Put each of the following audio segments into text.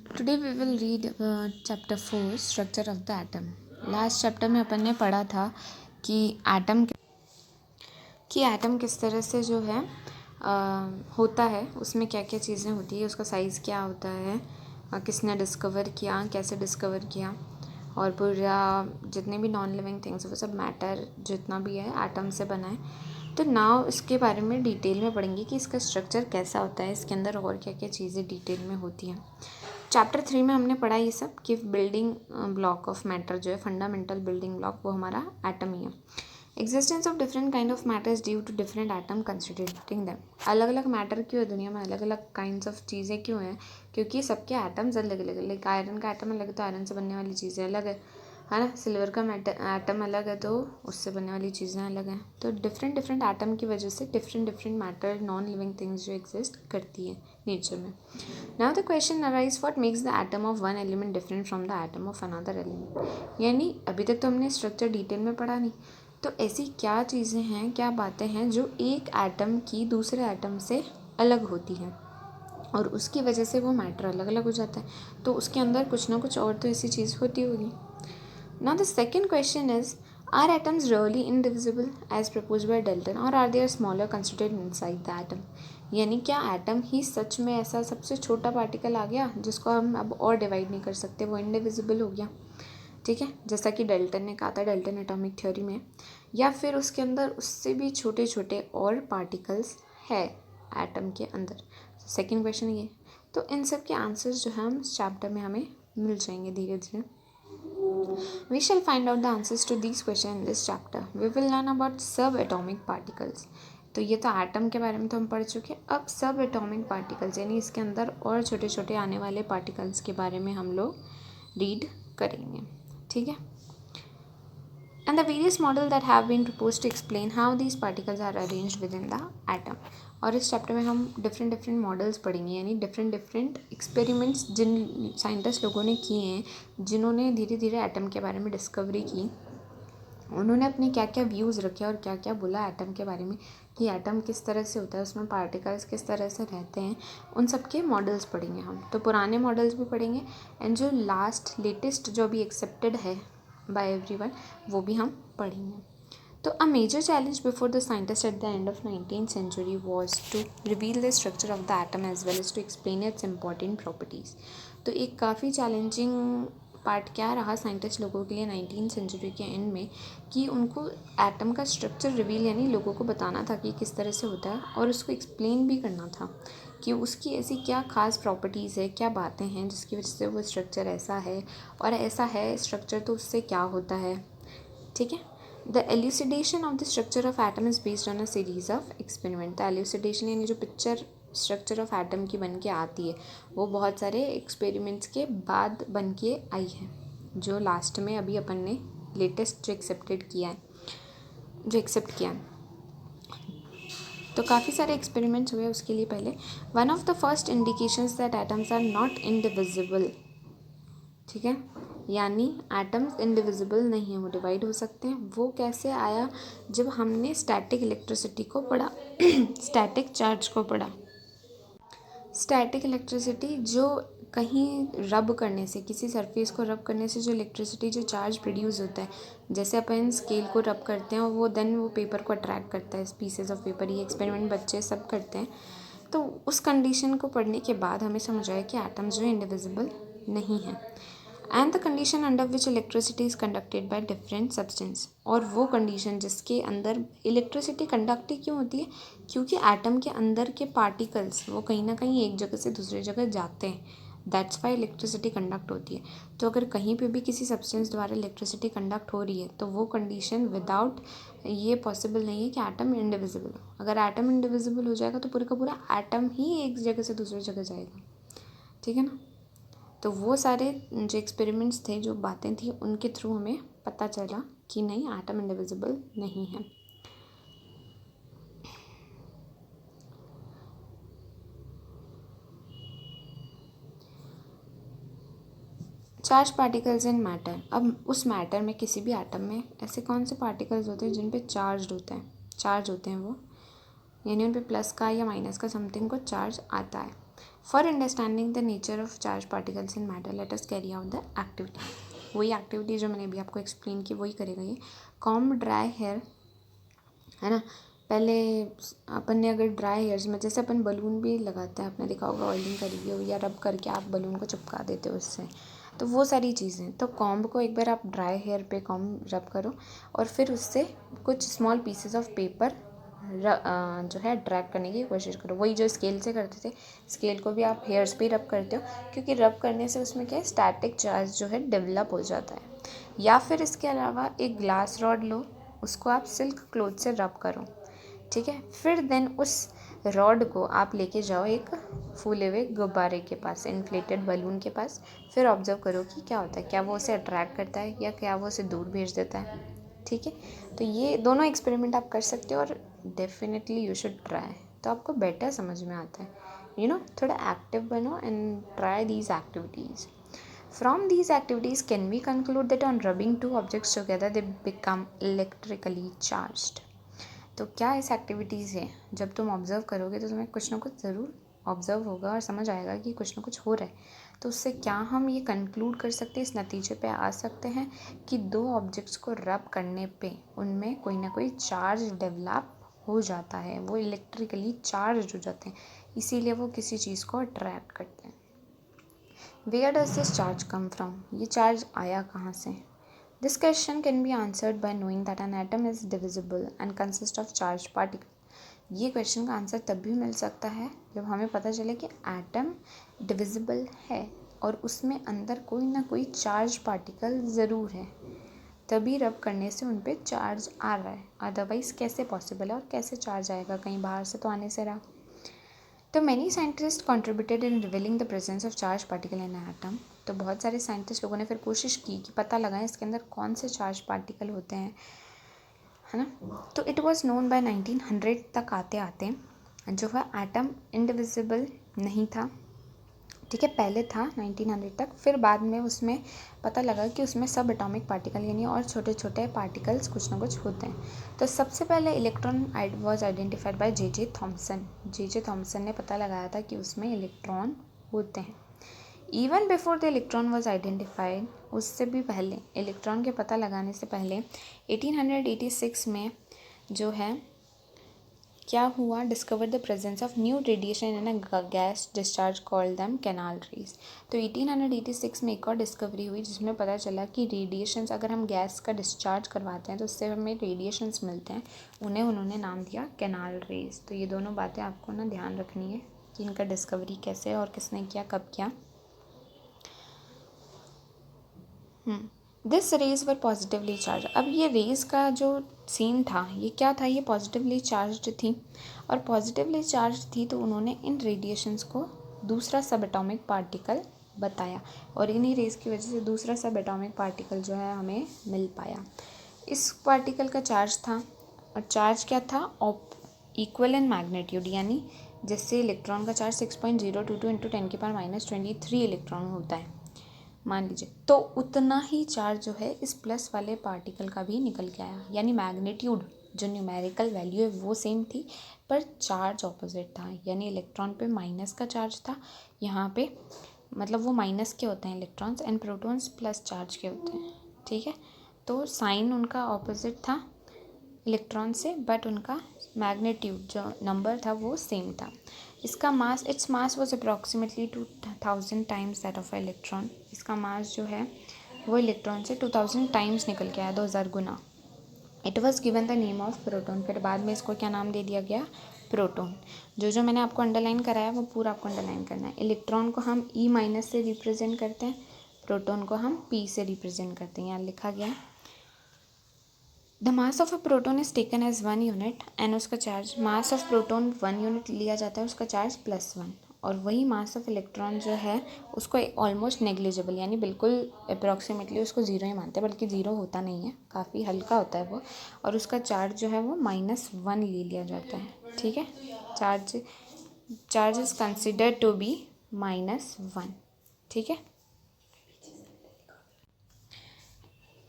Today we will read chapter 4 structure of the atom. Last chapter में अपन ने पढ़ा था कि एटम किस तरह से जो है होता है, उसमें क्या क्या चीज़ें होती है, उसका साइज़ क्या होता है, किसने डिस्कवर किया, कैसे डिस्कवर किया, और पूरा जितने भी नॉन लिविंग थिंग्स वो सब मैटर जितना भी है एटम से बना है। तो नाउ इसके बारे में डिटेल में पढ़ेंगे कि इसका स्ट्रक्चर कैसा होता है, इसके अंदर और क्या क्या चीज़ें डिटेल में होती हैं। चैप्टर 3 में हमने पढ़ा ये सब कि बिल्डिंग ब्लॉक ऑफ मैटर जो है, फंडामेंटल बिल्डिंग ब्लॉक, वो हमारा एटम ही है। Existence of different kind of matters due to different atom considering them. अलग अलग मैटर क्यों है दुनिया में, अलग अलग काइंड्स ऑफ चीज़ें क्यों हैं, क्योंकि सबके एटम्स अलग अलग है। लाइक आयरन का एटम अलग है तो आयरन से बनने वाली चीज़ें अलग है ना। सिल्वर का एटम अलग है तो उससे बनने वाली चीज़ें अलग हैं। तो डिफरेंट डिफरेंट एटम की वजह से different different matter, non living things जो एग्जिस्ट करती है नेचर में। Now the question arise, what makes the atom of one element different from the atom of another element. यानी अभी तक तो हमने स्ट्रक्चर डिटेल में पढ़ा नहीं, तो ऐसी क्या चीज़ें हैं, क्या बातें हैं जो एक एटम की दूसरे एटम से अलग होती हैं और उसकी वजह से वो मैटर अलग अलग हो जाता है। तो उसके अंदर कुछ ना कुछ और तो ऐसी चीज़ होती होगी। Now the second question is, are atoms really indivisible as proposed by Dalton, or are there smaller constituent inside the atom? यानी क्या एटम ही सच में ऐसा सबसे छोटा पार्टिकल आ गया जिसको हम अब और डिवाइड नहीं कर सकते, वो इंडिविजिबल हो गया, ठीक है, जैसा कि डेल्टन ने कहा था, डेल्टन एटॉमिक थ्योरी में। या फिर उसके अंदर उससे भी छोटे छोटे और पार्टिकल्स है एटम के अंदर। सेकेंड क्वेश्चन ये। तो इन सब के आंसर्स जो है हम इस चैप्टर में हमें मिल जाएंगे धीरे धीरे। We shall find out the answers to these questions in this chapter. We will learn about subatomic particles. तो ये तो एटम के बारे में तो हम पढ़ चुके हैं। अब सब एटॉमिक पार्टिकल्स यानी इसके अंदर और छोटे छोटे आने वाले पार्टिकल्स के बारे में हम लोग रीड करेंगे, ठीक है। And the various models that have been proposed to explain how these particles are arranged within the atom. और इस चैप्टर में हम डिफरेंट डिफरेंट मॉडल्स पढ़ेंगे, यानी डिफरेंट डिफरेंट एक्सपेरिमेंट्स जिन साइंटिस्ट लोगों ने किए हैं, जिन्होंने धीरे धीरे एटम के बारे में डिस्कवरी की, उन्होंने अपने क्या क्या व्यूज़ रखे और क्या क्या बोला एटम के बारे में कि एटम किस तरह से होता है, उसमें पार्टिकल्स किस तरह से रहते हैं, उन सब के मॉडल्स पढ़ेंगे हम। तो पुराने मॉडल्स भी पढ़ेंगे एंड जो लास्ट लेटेस्ट जो भी एक्सेप्टेड है बाय एवरीवन वो भी हम पढ़ेंगे। तो a major challenge before the scientist at the end of 19th century was to reveal the structure of the atom as well as to explain its important properties. तो एक काफ़ी challenging part क्या रहा साइंटिस्ट लोगों के लिए 19th century के and में, कि उनको एटम का स्ट्रक्चर रिवील यानी लोगों को बताना था कि किस तरह से होता है, और उसको एक्सप्लेन भी करना था कि उसकी ऐसी क्या खास प्रॉपर्टीज़ है, क्या बातें हैं जिसकी वजह से वो स्ट्रक्चर ऐसा है, और ऐसा है स्ट्रक्चर तो उससे क्या होता है, ठीक है। The एल्यूसिडेशन of the structure of atom is based on a series of experiment. The एल्यूसिडेशन यानी जो पिक्चर स्ट्रक्चर ऑफ एटम की बन के आती है वो बहुत सारे एक्सपेरिमेंट्स के बाद बन के आई है, जो लास्ट में अभी अपन ने लेटेस्ट जो एक्सेप्ट किया है। तो काफ़ी सारे एक्सपेरिमेंट्स हुए उसके लिए पहले। One of the first indications that atoms are not indivisible, ठीक है, यानी एटम्स इंडिविजिबल नहीं है, वो डिवाइड हो सकते हैं। वो कैसे आया, जब हमने स्टैटिक इलेक्ट्रिसिटी को पढ़ा स्टैटिक चार्ज को पढ़ा। स्टैटिक इलेक्ट्रिसिटी जो कहीं रब करने से, किसी सरफेस को रब करने से जो इलेक्ट्रिसिटी, जो चार्ज प्रोड्यूस होता है, जैसे अपन स्केल को रब करते हैं और वो देन वो पेपर को अट्रैक्ट करता है, पीसेस ऑफ पेपर। ये एक्सपेरिमेंट बच्चे सब करते हैं। तो उस कंडीशन को पढ़ने के बाद हमें समझ आया कि एटम्स जो इंडिविजिबल नहीं है। And the condition under which electricity is conducted by different substance. और वो कंडीशन जिसके अंदर इलेक्ट्रिसिटी कंडक्ट ही क्यों होती है, क्योंकि एटम के अंदर के पार्टिकल्स वो कहीं ना कहीं एक जगह से दूसरी जगह जाते हैं, दैट्स वाई इलेक्ट्रिसिटी कंडक्ट होती है। तो अगर कहीं पे भी किसी सब्सटेंस द्वारा इलेक्ट्रिसिटी कंडक्ट हो रही है तो वो कंडीशन विदाउट ये पॉसिबल नहीं है कि एटम इंडिविजिबल हो। अगर एटम इंडिविजिबल हो जाएगा तो पूरे का पूरा एटम ही एक जगह से दूसरी जगह जाएगा, ठीक है ना। तो वो सारे जो एक्सपेरिमेंट्स थे, जो बातें थी, उनके थ्रू हमें पता चला कि नहीं, एटम इंडिविजिबल नहीं है। Charge particles in matter. अब उस मैटर में, किसी भी एटम में ऐसे कौन से पार्टिकल्स होते हैं जिन पे चार्ज होते हैं वो, यानी उन पे प्लस का या माइनस का समथिंग को चार्ज आता है। For understanding the nature of charge particles in matter let us carry out the activity. वही एक्टिविटी जो मैंने अभी आपको एक्सप्लेन की वही करेगा ये। कॉम्ब ड्राई हेयर, है ना। पहले अपन ने अगर ड्राई हेयर्स में, जैसे अपन बलून भी लगाते हैं, आपने देखा होगा ऑयलिंग करी हो या रब करके आप बलून को चिपका देते हो उससे, तो वो सारी चीज़ें। तो कॉम्ब को एक बार आप ड्राई हेयर पे कॉम्ब रब करो और फिर उससे कुछ स्मॉल पीसेस ऑफ पेपर जो है ड्रैग करने की कोशिश करो। वही जो स्केल से करते थे, स्केल को भी आप हेयर्स पे रब करते हो, क्योंकि रब करने से उसमें क्या है, स्टैटिक चार्ज जो है डेवलप हो जाता है। या फिर इसके अलावा एक ग्लास रॉड लो, उसको आप सिल्क क्लॉथ से रब करो, ठीक है। फिर देन उस रॉड को आप लेके जाओ एक फूले हुए गुब्बारे के पास, इन्फ्लेटेड बलून के पास। फिर ऑब्जर्व करो कि क्या होता है, क्या वो उसे अट्रैक्ट करता है या क्या वो उसे दूर भेज देता है, ठीक है। तो ये दोनों एक्सपेरिमेंट आप कर सकते हो और डेफिनेटली यू शुड ट्राई, तो आपको बेटर समझ में आता है। थोड़ा एक्टिव बनो and try these activities. From these activities, can we conclude that on rubbing two objects together, they become electrically charged? तो क्या इस एक्टिविटीज़ है, जब तुम ऑब्ज़र्व करोगे तो तुम्हें कुछ ना कुछ ज़रूर ऑब्ज़र्व होगा और समझ आएगा कि कुछ ना कुछ हो रहा है। तो उससे क्या हम ये कंक्लूड कर सकते हैं, इस नतीजे पे आ सकते हैं कि दो ऑब्जेक्ट्स को रब करने पे उनमें कोई ना कोई चार्ज डेवलप हो जाता है, वो इलेक्ट्रिकली चार्ज हो जाते हैं, इसीलिए वो किसी चीज़ को अट्रैक्ट करते हैं। Where does this charge come from, ये चार्ज आया कहाँ से? This question can be answered by knowing that an atom is divisible and consist of charge particle. ये क्वेश्चन का आंसर तब भी मिल सकता है जब हमें पता चले कि एटम डिविजिबल है और उसमें अंदर कोई ना कोई चार्ज पार्टिकल ज़रूर है, तभी रब करने से उन पर चार्ज आ रहा है। अदरवाइज़ कैसे पॉसिबल है, और कैसे चार्ज आएगा, कहीं बाहर से तो आने से रहा। तो many scientist contributed in revealing the presence of charge particle in atom. तो बहुत सारे साइंटिस्ट लोगों ने फिर कोशिश की कि पता लगाएं इसके अंदर कौन से चार्ज पार्टिकल होते हैं, है ना। तो इट वाज नोन बाय 1900 तक आते आते जो है एटम इंडिविजिबल नहीं था, ठीक है। पहले था 1900 तक, फिर बाद में उसमें पता लगा कि उसमें सब एटॉमिक पार्टिकल यानी और छोटे छोटे पार्टिकल्स कुछ ना कुछ होते हैं। तो सबसे पहले electron was identified by J J Thomson ने पता लगाया था कि उसमें इलेक्ट्रॉन होते हैं। Even before the electron was identified, उससे भी पहले, इलेक्ट्रॉन के पता लगाने से पहले 1886 में जो है क्या हुआ, discover the presence of new radiation in a gas discharge called them canal raise. तो 1886 में एक और डिस्कवरी हुई जिसमें पता चला कि रेडिएशंस, अगर हम गैस का डिस्चार्ज करवाते हैं तो उससे हमें रेडिएशंस मिलते हैं, उन्हें उन्होंने नाम दिया कैनाल रेज। तो ये दोनों बातें आपको ना ध्यान रखनी है कि इनका डिस्कवरी कैसे और किसने किया, कब किया। This raise were positively charge. अब ये रेज का जो सीन था ये क्या था, ये पॉजिटिवली चार्ज थी, और पॉजिटिवली चार्ज थी तो उन्होंने इन रेडिएशंस को दूसरा सब एटॉमिक पार्टिकल बताया, और इन्हीं रेज की वजह से दूसरा सब एटॉमिक पार्टिकल जो है हमें मिल पाया। इस पार्टिकल का चार्ज था, और चार्ज क्या था, इक्वल इन मैग्नीट्यूड, यानी जैसे इलेक्ट्रॉन का चार्ज 6.022 इंटू 10⁻23 इलेक्ट्रॉन होता है मान लीजिए, तो उतना ही चार्ज जो है इस प्लस वाले पार्टिकल का भी निकल के आया। यानी मैग्नीट्यूड जो न्यूमेरिकल वैल्यू है वो सेम थी, पर चार्ज ऑपोजिट था। यानी इलेक्ट्रॉन पे माइनस का चार्ज था, यहाँ पे मतलब वो माइनस के होते हैं electrons, and protons plus charge के होते हैं, ठीक है। तो साइन उनका ऑपोजिट था इलेक्ट्रॉन से, बट उनका मैग्नीट्यूड जो नंबर था वो सेम था। इसका mass, its mass was approximately 2000 times that of electron. इसका मास जो है वो इलेक्ट्रॉन से 2000 टाइम्स निकल के आया, 2000 गुना। It was given the name of proton. फिर बाद में इसको क्या नाम दे दिया गया, प्रोटॉन। जो मैंने आपको अंडरलाइन कराया वो पूरा आपको अंडरलाइन करना है। इलेक्ट्रॉन को हम ई माइनस से रिप्रेजेंट करते हैं, प्रोटॉन को हम पी से रिप्रेजेंट करते हैं। यहाँ लिखा गया the mass of a proton is taken as 1 unit and उसका charge, mass of proton 1 unit लिया जाता है, उसका चार्ज +1। और वही मास ऑफ इलेक्ट्रॉन जो है उसको ऑलमोस्ट नेग्लिजिबल, यानी बिल्कुल अप्रॉक्सीमेटली उसको ज़ीरो ही मानते हैं, बल्कि ज़ीरो होता नहीं है, काफ़ी हल्का होता है वो, और उसका चार्ज जो है वो -1 ले लिया जाता है, ठीक है। Charge is considered to be -1, ठीक है।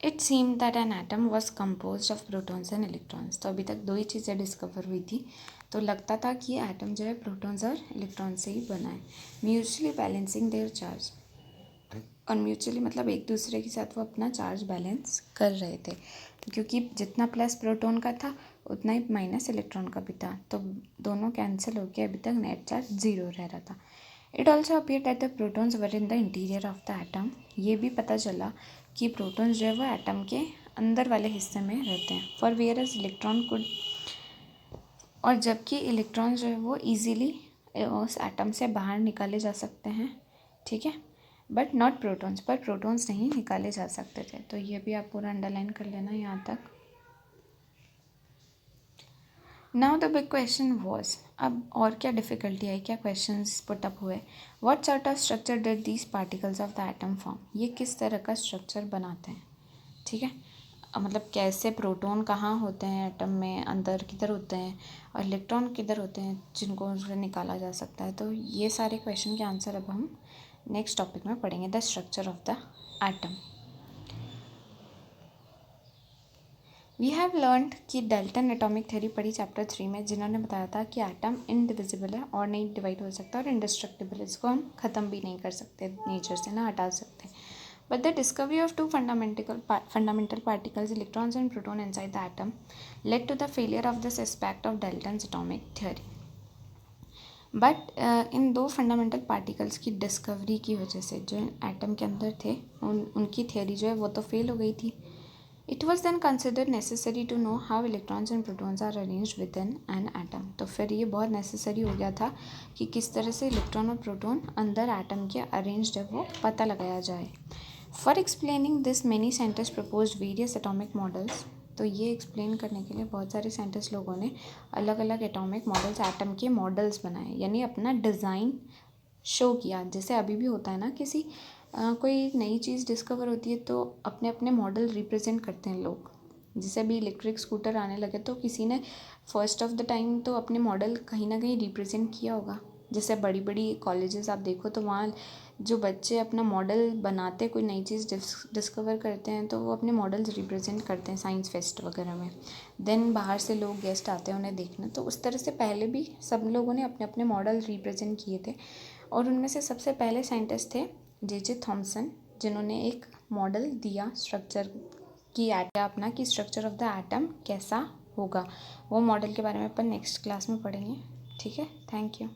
It seem that an atom was compose of protons and electrons. तो अभी तक दो ही चीज़ें डिस्कवर हुई थी, तो लगता था कि एटम जो है प्रोटॉन्स और इलेक्ट्रॉन से ही बना है, म्यूचुअली बैलेंसिंग देयर चार्ज। और म्यूचुअली मतलब एक दूसरे के साथ वो अपना चार्ज बैलेंस कर रहे थे, क्योंकि जितना प्लस प्रोटॉन का था उतना ही माइनस इलेक्ट्रॉन का भी था, तो दोनों कैंसिल होकर अभी तक नेट चार्ज 0 रह रहा था। It also appear that the protons were in the interior of the atom. ये भी पता चला कि प्रोटॉन्स जो है वो एटम के अंदर वाले हिस्से में रहते हैं, for whereas electron could, और जबकि इलेक्ट्रॉन जो है वो ईजीली उस एटम से बाहर निकाले जा सकते हैं, ठीक है, बट नॉट प्रोटॉन्स, पर प्रोटॉन्स नहीं निकाले जा सकते थे। तो ये भी आप पूरा अंडरलाइन कर लेना यहाँ तक। Now the big question was, अब और क्या डिफ़िकल्टी आई, क्या क्वेश्चंस पुट अप हुए। What sort of structure did these particles of the atom form, ये किस तरह का स्ट्रक्चर बनाते हैं, ठीक है, मतलब कैसे प्रोटॉन कहाँ होते हैं एटम में, अंदर किधर होते हैं, और इलेक्ट्रॉन किधर होते हैं जिनको उससे निकाला जा सकता है। तो ये सारे क्वेश्चन के आंसर अब हम नेक्स्ट टॉपिक में पढ़ेंगे, the structure of the atom. We have learned कि डाल्टन एटॉमिक थ्योरी पढ़ी चैप्टर 3 में, जिन्होंने बताया था कि एटम इनडिविजिबल है और नहीं डिवाइड हो सकता, और इंडिस्ट्रक्टिबल, इसको हम ख़त्म भी नहीं कर सकते नेचर से, ना हटा सकते। But the discovery of two fundamental particles, electrons and proton, inside the atom led to the failure of this aspect of Dalton's atomic theory. But in दो फंडामेंटल पार्टिकल्स की डिस्कवरी की वजह से जो एटम के अंदर थे उनकी थियोरी जो है वो तो फेल हो गई थी। It was then consider necessary to know how electrons and protons are arrange within an atom. तो फिर ये बहुत नेसेसरी हो गया था कि किस तरह से इलेक्ट्रॉन और प्रोटॉन अंदर एटम के अरेंज्ड है वो पता लगाया जाए। For explaining this many scientist propose various atomic models. तो ये एक्सप्लेन करने के लिए बहुत सारे साइंटिस्ट लोगों ने अलग अलग एटॉमिक मॉडल्स, एटम के मॉडल्स बनाए, यानी अपना डिज़ाइन शो किया। जैसे अभी भी होता है ना, किसी कोई नई चीज़ डिस्कवर होती है तो अपने अपने मॉडल रिप्रेजेंट करते हैं लोग। जैसे अभी इलेक्ट्रिक स्कूटर आने लगे तो किसी ने फर्स्ट ऑफ द टाइम तो अपने मॉडल कहीं ना कहीं रिप्रेजेंट किया होगा। जैसे बड़ी बड़ी कॉलेजेस आप देखो तो वहाँ जो बच्चे अपना मॉडल बनाते, कोई नई चीज़ डिस्कवर करते हैं तो वो अपने मॉडल्स रिप्रेजेंट करते हैं साइंस फेस्ट वगैरह में। देन बाहर से लोग गेस्ट आते हैं उन्हें देखना, तो उस तरह से पहले भी सब लोगों ने अपने अपने मॉडल रिप्रेजेंट किए थे। और उनमें से सबसे पहले साइंटिस्ट थे जे थॉमसन, जिन्होंने एक मॉडल दिया स्ट्रक्चर की अपना कि स्ट्रक्चर ऑफ द एटम कैसा होगा। वो मॉडल के बारे में अपन नेक्स्ट क्लास में पढ़ेंगे, ठीक है। Thank you.